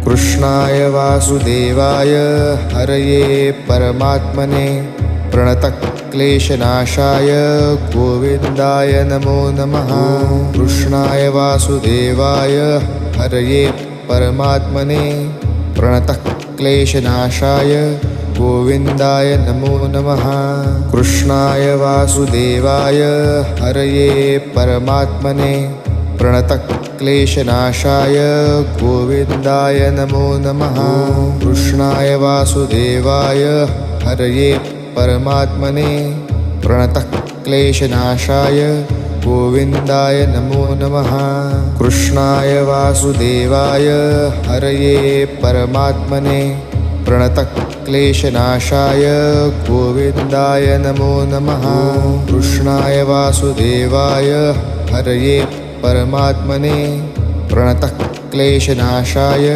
कृष्णाय वासुदेवाय हरये परमात्मने प्रणतक्लेशनाशाय गोविन्दाय नमो नमः। कृष्णाय वासुदेवाय हरये परमात्मने प्रणतक्लेशनाशाय गोविन्दाय नमो नमः। कृष्णाय वासुदेवाय हरये परमात्मने प्रणतक्लेशनाशाय गोविन्दाय नमो नमः। कृष्णाय वासुदेवाय हरये परमात्मने प्रणतक्लेशनाशाय गोविन्दाय नमो नमः। कृष्णाय वासुदेवाय हरये परमात्मने प्रणतक्लेशनाशाय गोविन्दाय नमो नमः। कृष्णाय वासुदेवाय हरये परमात्मने प्रणतक्लेशनाशाय